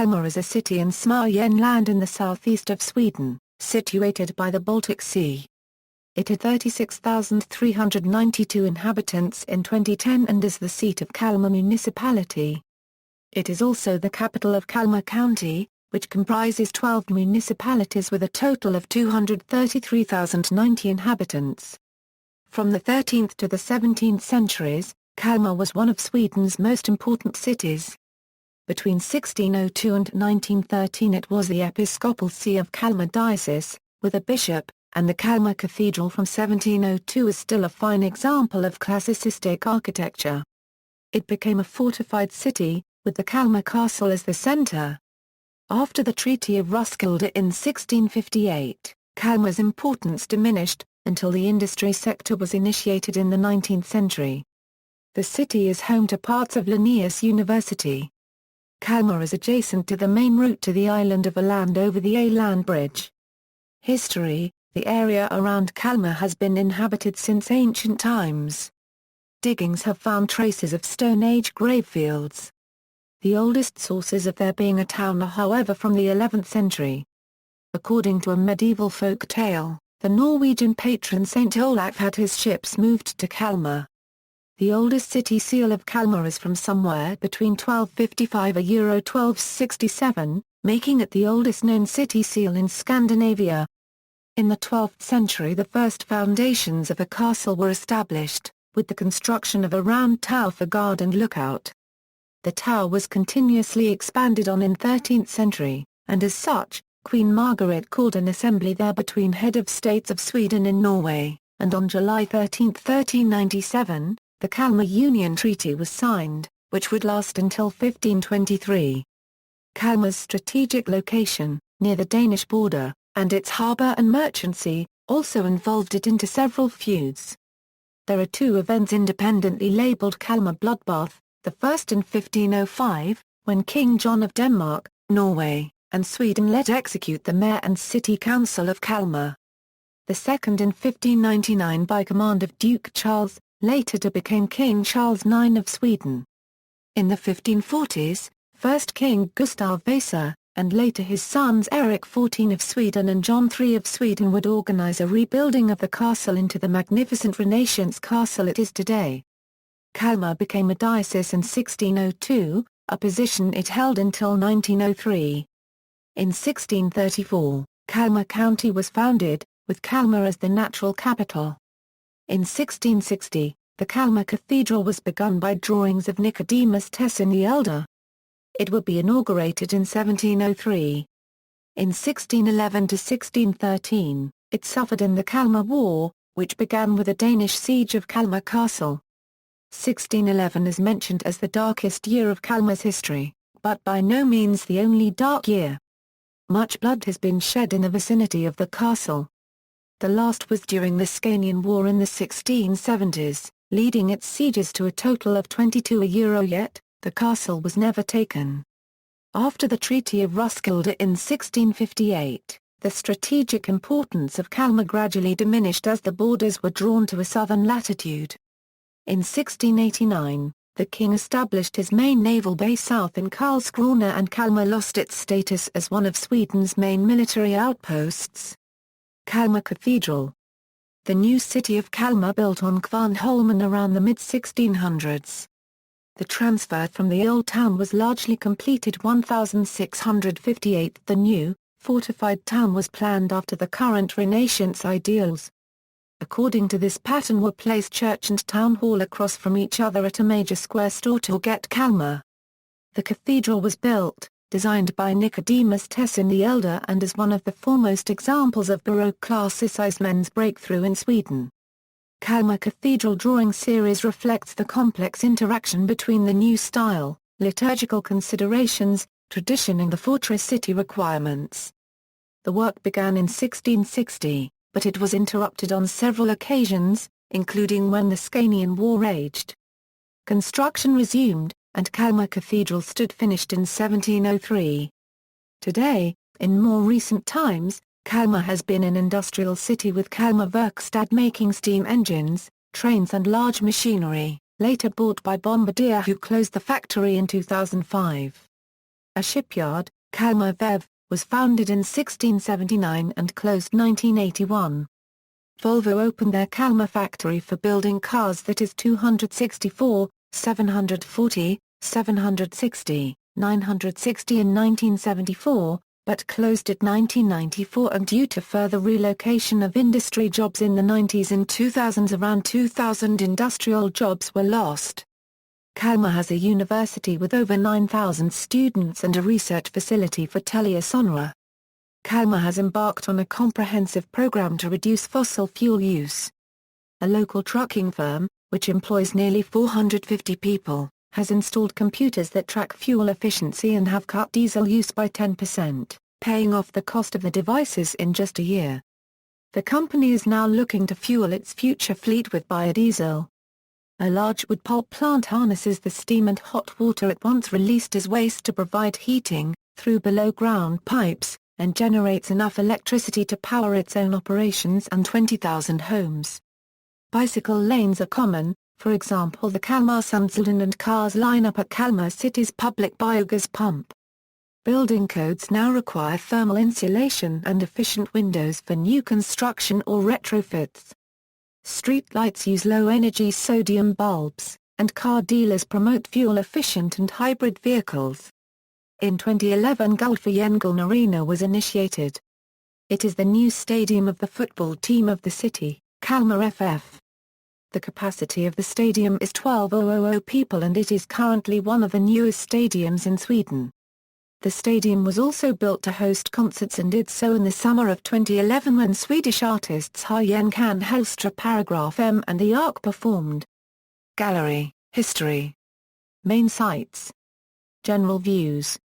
Kalmar is a city in Småland in the southeast of Sweden, situated by the Baltic Sea. It had 36,392 inhabitants in 2010 and is the seat of Kalmar Municipality. It is also the capital of Kalmar County, which comprises 12 municipalities with a total of 233,090 inhabitants. From the 13th to the 17th centuries, Kalmar was one of Sweden's most important cities. Between 1602 and 1913 it was the episcopal see of Kalmar Diocese, with a bishop, and the Kalmar Cathedral from 1702 is still a fine example of classicistic architecture. It became a fortified city, with the Kalmar Castle as the centre. After the Treaty of Roskilde in 1658, Kalmar's importance diminished, until the industry sector was initiated in the 19th century. The city is home to parts of Linnaeus University. Kalmar is adjacent to the main route to the island of Åland over the Åland Bridge. History: the area around Kalmar has been inhabited since ancient times. Diggings have found traces of Stone Age gravefields. The oldest sources of there being a town are however from the 11th century. According to a medieval folk tale, the Norwegian patron Saint Olaf had his ships moved to Kalmar. The oldest city seal of Kalmar is from somewhere between 1255 and -1267, making it the oldest known city seal in Scandinavia. In the 12th century the first foundations of a castle were established, with the construction of a round tower for guard and lookout. The tower was continuously expanded on in 13th century, and as such, Queen Margaret called an assembly there between head of states of Sweden and Norway, and on July 13, 1397, the Kalmar Union Treaty was signed, which would last until 1523. Kalmar's strategic location, near the Danish border, and its harbour and merchantcy, also involved it into several feuds. There are two events independently labelled Kalmar bloodbath, the first in 1505, when King John of Denmark, Norway, and Sweden let execute the mayor and city council of Kalmar. The second in 1599 by command of Duke Charles, later to become King Charles IX of Sweden. In the 1540s, first King Gustav Vasa, and later his sons Eric XIV of Sweden and John III of Sweden would organize a rebuilding of the castle into the magnificent Renaissance castle it is today. Kalmar became a diocese in 1602, a position it held until 1903. In 1634, Kalmar County was founded, with Kalmar as the natural capital. In 1660, the Kalmar Cathedral was begun by drawings of Nicodemus Tessin the Elder. It would be inaugurated in 1703. In 1611 to 1613, it suffered in the Kalmar War, which began with the Danish siege of Kalmar Castle. 1611 is mentioned as the darkest year of Kalmar's history, but by no means the only dark year. Much blood has been shed in the vicinity of the castle. The last was during the Scanian War in the 1670s, leading its sieges to a total of 22 yet, the castle was never taken. After the Treaty of Roskilde in 1658, the strategic importance of Kalmar gradually diminished as the borders were drawn to a southern latitude. In 1689, the king established his main naval base south in Karlskrona and Kalmar lost its status as one of Sweden's main military outposts. Kalmar Cathedral. The new city of Kalmar built on Kvarnholmen around the mid-1600s. The transfer from the old town was largely completed 1658. The new, fortified town was planned after the current Renaissance ideals. According to this pattern were placed church and town hall across from each other at a major square Stortorget Kalmar. The cathedral was built, designed by Nicodemus Tessin the Elder and is one of the foremost examples of Baroque classicism's breakthrough in Sweden. Kalmar Cathedral drawing series reflects the complex interaction between the new style, liturgical considerations, tradition and the fortress city requirements. The work began in 1660, but it was interrupted on several occasions, including when the Scanian War raged. Construction resumed, and Kalmar Cathedral stood finished in 1703. Today, in more recent times, Kalmar has been an industrial city with Kalmar Verkstad making steam engines, trains and large machinery, later bought by Bombardier who closed the factory in 2005. A shipyard, Kalmar Vev, was founded in 1679 and closed 1981. Volvo opened their Kalmar factory for building cars, that is 264, 740, 760, 960 in 1974, but closed it 1994, and due to further relocation of industry jobs in the 90s and 2000s, around 2,000 industrial jobs were lost. Kalmar has a university with over 9,000 students and a research facility for teleasonora. Kalmar has embarked on a comprehensive program to reduce fossil fuel use. A local trucking firm, which employs nearly 450 people, has installed computers that track fuel efficiency and have cut diesel use by 10%, paying off the cost of the devices in just a year. The company is now looking to fuel its future fleet with biodiesel. A large wood pulp plant harnesses the steam and hot water at once released as waste to provide heating, through below-ground pipes, and generates enough electricity to power its own operations and 20,000 homes. Bicycle lanes are common, for example the Kalmar Sundsölden and cars line up at Kalmar City's public biogas pump. Building codes now require thermal insulation and efficient windows for new construction or retrofits. Street lights use low-energy sodium bulbs, and car dealers promote fuel-efficient and hybrid vehicles. In 2011 Gullfiengen Arena was initiated. It is the new stadium of the football team of the city, Kalmar FF. The capacity of the stadium is 12,000 people and it is currently one of the newest stadiums in Sweden. The stadium was also built to host concerts and did so in the summer of 2011 when Swedish artists Hyen Kan Hellstra Paragraph M and the Ark performed. Gallery, History. Main sites. General views.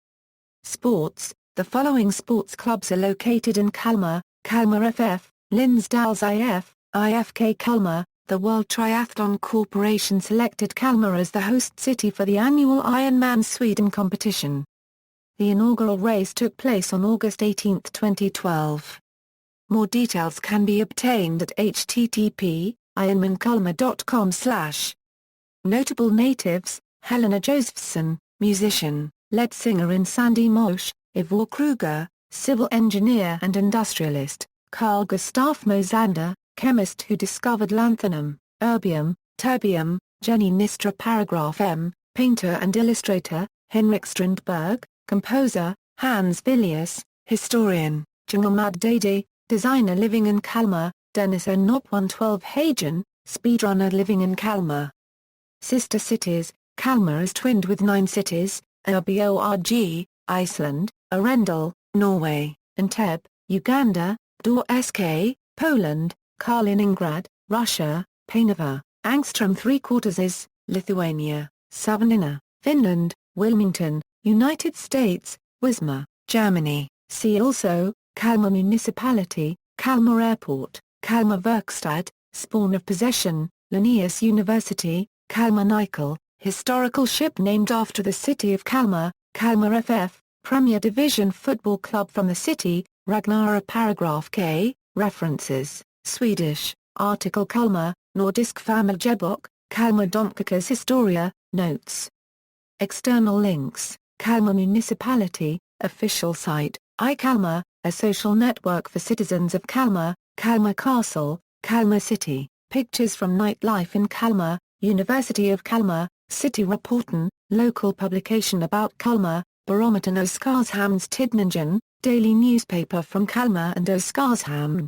Sports. The following sports clubs are located in Kalmar: Kalmar FF, Lindsdals IF, IFK Kalmar. The World Triathlon Corporation selected Kalmar as the host city for the annual Ironman Sweden competition. The inaugural race took place on August 18, 2012. More details can be obtained at http://ironmankalmar.com/. Notable natives: Helena Josephson, musician, lead singer in Sandy Mosh; Ivor Kruger, civil engineer and industrialist; Carl Gustaf Mosander, chemist who discovered lanthanum, erbium, terbium; Jenny Nistra Paragraph M, painter and illustrator; Henrik Strandberg, composer; Hans Villius, historian; Jangelmad Dade, designer living in Kalmar; Dennis O'Nop 112 Hagen, speedrunner living in Kalmar. Sister cities: Kalmar is twinned with 9 cities: Arborg, Iceland; Arendal, Norway; Entebbe, Uganda; Dor-Sk, Poland; Kaliningrad, Russia; Painava, Angstrom 3/4, Lithuania; Savonlinna, Finland; Wilmington, United States; Wismar, Germany. See also: Kalmar Municipality, Kalmar Airport, Kalmar Verkstad, Spawn of Possession, Linnaeus University, Kalmar Nyckel, historical ship named after the city of Kalmar; Kalmar FF, Premier Division football club from the city; Ragnara Paragraph K. References: Swedish, article Kalmar, Nordisk Familjebok, Kalmar Domkirkas Historia, notes. External links: Kalmar Municipality, official site, iKalmar, a social network for citizens of Kalmar; Kalmar Castle, Kalmar City, pictures from nightlife in Kalmar; University of Kalmar, City Rapporten, local publication about Kalmar; Barometern Oskarshamns Tidningen, daily newspaper from Kalmar and Oskarshamn.